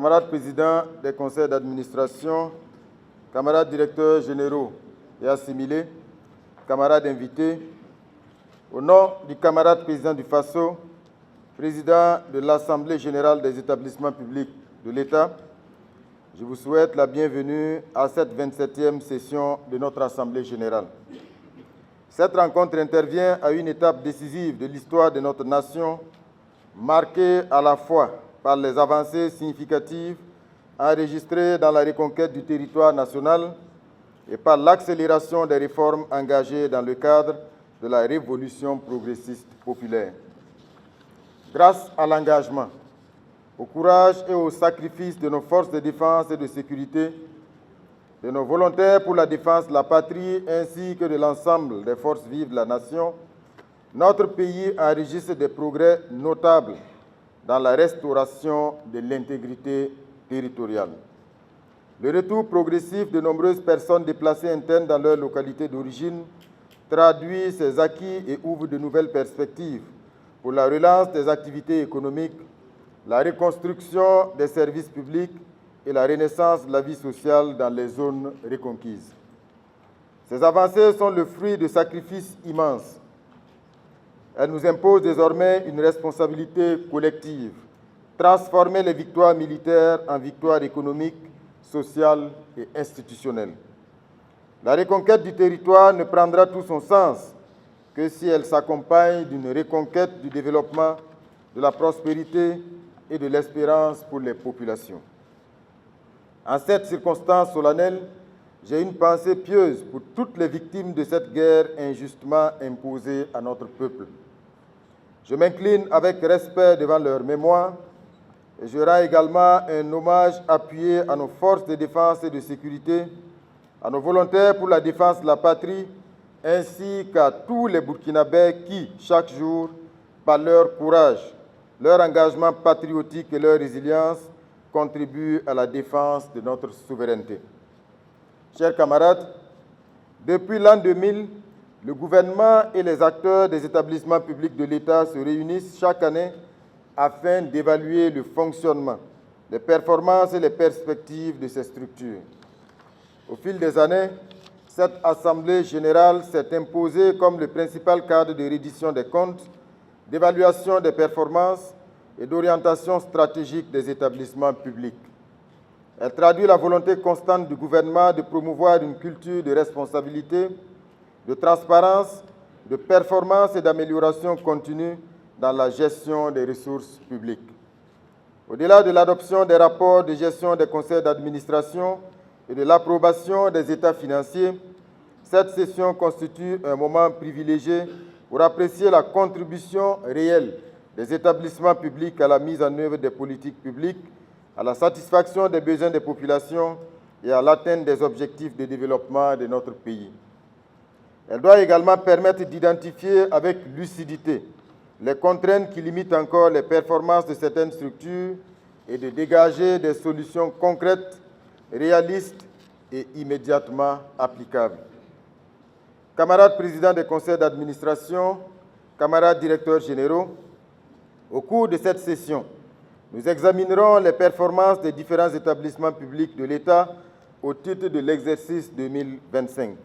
camarades présidents des conseils d'administration, camarades directeurs généraux et assimilés, camarades invités, au nom du camarade président du FASO, président de l'Assemblée générale des établissements publics de l'État, je vous souhaite la bienvenue à cette 27e session de notre Assemblée générale. Cette rencontre intervient à une étape décisive de l'histoire de notre nation, marquée à la fois par les avancées significatives enregistrées dans la reconquête du territoire national et par l'accélération des réformes engagées dans le cadre de la révolution progressiste populaire. Grâce à l'engagement, au courage et au sacrifice de nos forces de défense et de sécurité, de nos volontaires pour la défense de la patrie ainsi que de l'ensemble des forces vives de la nation, notre pays enregistre des progrès notables dans la restauration de l'intégrité territoriale. Le retour progressif de nombreuses personnes déplacées internes dans leur localité d'origine traduit ces acquis et ouvre de nouvelles perspectives pour la relance des activités économiques, la reconstruction des services publics et la renaissance de la vie sociale dans les zones reconquises. Ces avancées sont le fruit de sacrifices immenses. Elles nous imposent désormais une responsabilité collective, transformer les victoires militaires en victoires économiques, sociales et institutionnelles. La reconquête du territoire ne prendra tout son sens que si elle s'accompagne d'une reconquête du développement, de la prospérité et de l'espérance pour les populations. En cette circonstance solennelle, j'ai une pensée pieuse pour toutes les victimes de cette guerre injustement imposée à notre peuple. Je m'incline avec respect devant leur mémoire et je rends également un hommage appuyé à nos forces de défense et de sécurité, à nos volontaires pour la défense de la patrie, ainsi qu'à tous les Burkinabés qui, chaque jour, par leur courage, leur engagement patriotique et leur résilience, contribuent à la défense de notre souveraineté. Chers camarades, depuis l'an 2000, le gouvernement et les acteurs des établissements publics de l'État se réunissent chaque année afin d'évaluer le fonctionnement, les performances et les perspectives de ces structures. Au fil des années, cette Assemblée générale s'est imposée comme le principal cadre de reddition des comptes, d'évaluation des performances et d'orientation stratégique des établissements publics. Elle traduit la volonté constante du gouvernement de promouvoir une culture de responsabilité, de transparence, de performance et d'amélioration continue dans la gestion des ressources publiques. Au-delà de l'adoption des rapports de gestion des conseils d'administration et de l'approbation des états financiers, cette session constitue un moment privilégié pour apprécier la contribution réelle des établissements publics à la mise en œuvre des politiques publiques, à la satisfaction des besoins des populations et à l'atteinte des objectifs de développement de notre pays. Elle doit également permettre d'identifier avec lucidité les contraintes qui limitent encore les performances de certaines structures et de dégager des solutions concrètes, réalistes et immédiatement applicables. Camarades présidents des conseils d'administration, camarades directeurs généraux, au cours de cette session, nous examinerons les performances des différents établissements publics de l'État au titre de l'exercice 2025.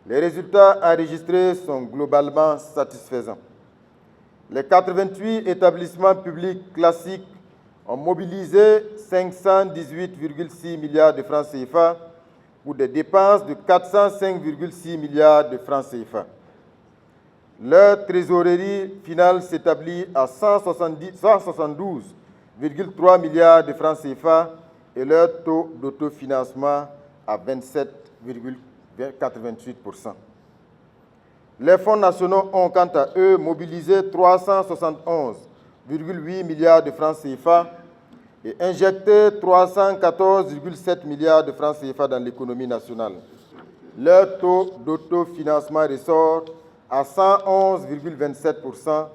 Les résultats enregistrés sont globalement satisfaisants. Les 88 établissements publics classiques ont mobilisé 518,6 milliards de francs CFA pour des dépenses de 405,6 milliards de francs CFA. Leur trésorerie finale s'établit à 172,3 milliards de francs CFA et leur taux d'autofinancement à 27,88%. Les fonds nationaux ont quant à eux mobilisé 371,8 milliards de francs CFA et injecté 314,7 milliards de francs CFA dans l'économie nationale. Leur taux d'autofinancement ressort à 111,27%,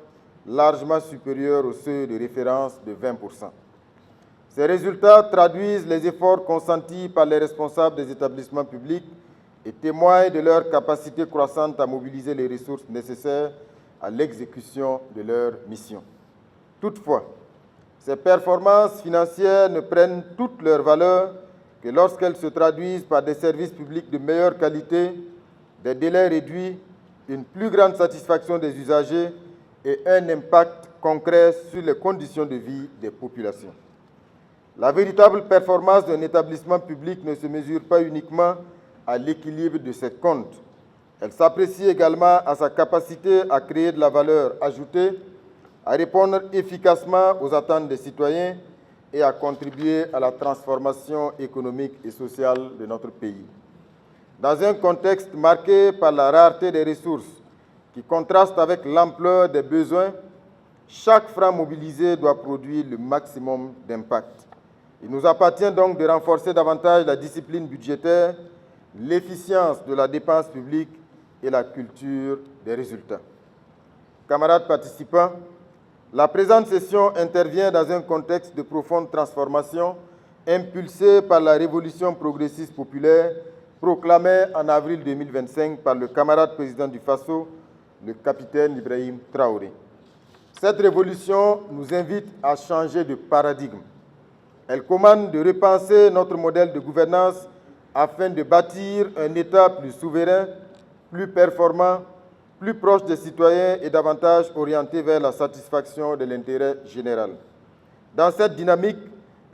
largement supérieur au seuil de référence de 20%. Ces résultats traduisent les efforts consentis par les responsables des établissements publics et témoignent de leur capacité croissante à mobiliser les ressources nécessaires à l'exécution de leur mission. Toutefois, Ces performances financières ne prennent toute leur valeur que lorsqu'elles se traduisent par des services publics de meilleure qualité, des délais réduits, une plus grande satisfaction des usagers et un impact concret sur les conditions de vie des populations. La véritable performance d'un établissement public ne se mesure pas uniquement à l'équilibre de ses comptes. Elle s'apprécie également à sa capacité à créer de la valeur ajoutée, à répondre efficacement aux attentes des citoyens et à contribuer à la transformation économique et sociale de notre pays. Dans un contexte marqué par la rareté des ressources qui contraste avec l'ampleur des besoins, chaque franc mobilisé doit produire le maximum d'impact. Il nous appartient donc de renforcer davantage la discipline budgétaire, l'efficience de la dépense publique et la culture des résultats. Camarades participants, la présente session intervient dans un contexte de profonde transformation impulsé par la révolution progressiste populaire proclamée en avril 2025 par le camarade président du Faso, le capitaine Ibrahim Traoré. Cette révolution nous invite à changer de paradigme. Elle commande de repenser notre modèle de gouvernance afin de bâtir un État plus souverain, plus performant, plus proche des citoyens et davantage orienté vers la satisfaction de l'intérêt général. Dans cette dynamique,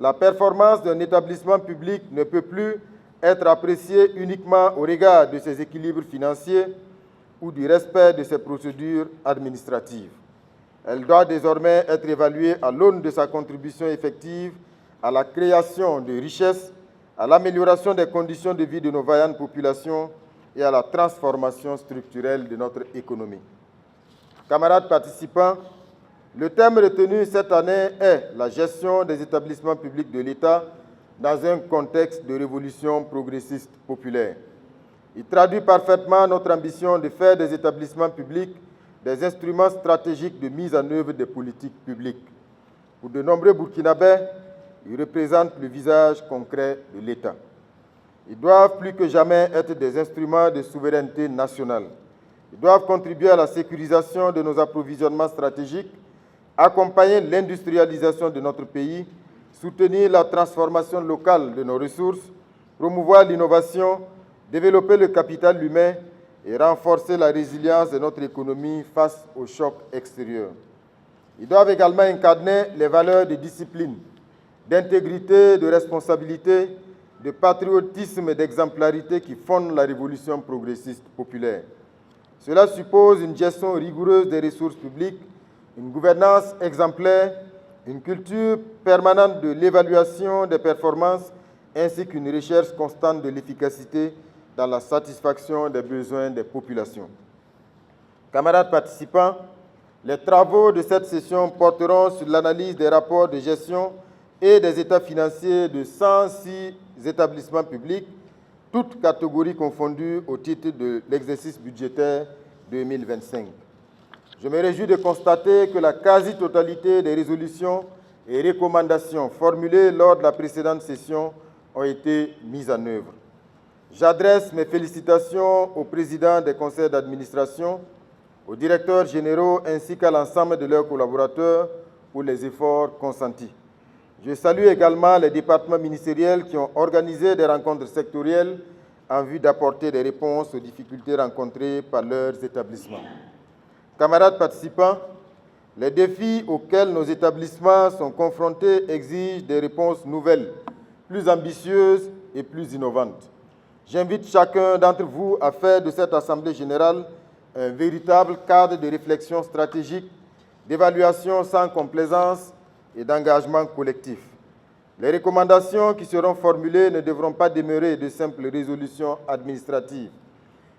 la performance d'un établissement public ne peut plus être appréciée uniquement au regard de ses équilibres financiers ou du respect de ses procédures administratives. Elle doit désormais être évaluée à l'aune de sa contribution effective à la création de richesses, à l'amélioration des conditions de vie de nos vaillantes populations et à la transformation structurelle de notre économie. Camarades participants, le thème retenu cette année est la gestion des établissements publics de l'État dans un contexte de révolution progressiste populaire. Il traduit parfaitement notre ambition de faire des établissements publics des instruments stratégiques de mise en œuvre des politiques publiques. Pour de nombreux Burkinabés, ils représentent le visage concret de l'État. Ils doivent plus que jamais être des instruments de souveraineté nationale. Ils doivent contribuer à la sécurisation de nos approvisionnements stratégiques, accompagner l'industrialisation de notre pays, soutenir la transformation locale de nos ressources, promouvoir l'innovation, développer le capital humain et renforcer la résilience de notre économie face aux chocs extérieurs. Ils doivent également incarner les valeurs de discipline, d'intégrité, de responsabilité, de patriotisme et d'exemplarité qui fondent la révolution progressiste populaire. Cela suppose une gestion rigoureuse des ressources publiques, une gouvernance exemplaire, une culture permanente de l'évaluation des performances ainsi qu'une recherche constante de l'efficacité dans la satisfaction des besoins des populations. Camarades participants, les travaux de cette session porteront sur l'analyse des rapports de gestion et des états financiers de 106 établissements publics, toutes catégories confondues au titre de l'exercice budgétaire 2025. Je me réjouis de constater que la quasi-totalité des résolutions et recommandations formulées lors de la précédente session ont été mises en œuvre. J'adresse mes félicitations au président des conseils d'administration, aux directeurs généraux ainsi qu'à l'ensemble de leurs collaborateurs pour les efforts consentis. Je salue également les départements ministériels qui ont organisé des rencontres sectorielles en vue d'apporter des réponses aux difficultés rencontrées par leurs établissements. Camarades participants, les défis auxquels nos établissements sont confrontés exigent des réponses nouvelles, plus ambitieuses et plus innovantes. J'invite chacun d'entre vous à faire de cette Assemblée générale un véritable cadre de réflexion stratégique, d'évaluation sans complaisance et d'engagement collectif. Les recommandations qui seront formulées ne devront pas demeurer de simples résolutions administratives.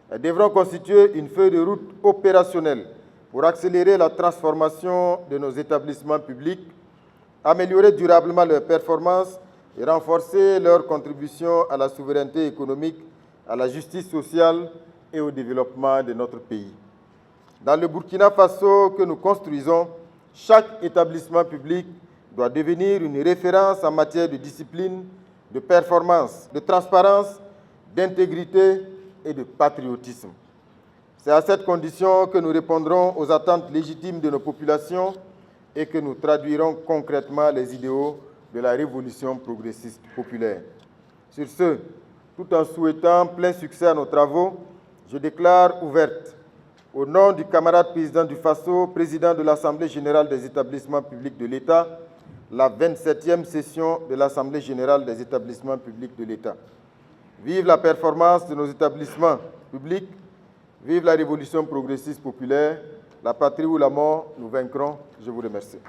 Elles devront constituer une feuille de route opérationnelle pour accélérer la transformation de nos établissements publics, améliorer durablement leurs performances et renforcer leur contribution à la souveraineté économique, à la justice sociale et au développement de notre pays. Dans le Burkina Faso que nous construisons, chaque établissement public doit devenir une référence en matière de discipline, de performance, de transparence, d'intégrité et de patriotisme. C'est à cette condition que nous répondrons aux attentes légitimes de nos populations et que nous traduirons concrètement les idéaux de la révolution progressiste populaire. Sur ce, tout en souhaitant plein succès à nos travaux, je déclare ouverte, au nom du camarade président du FASO, président de l'Assemblée générale des établissements publics de l'État, la 27e session de l'Assemblée générale des établissements publics de l'État. Vive la performance de nos établissements publics, vive la révolution progressiste populaire, la patrie ou la mort, nous vaincrons. Je vous remercie.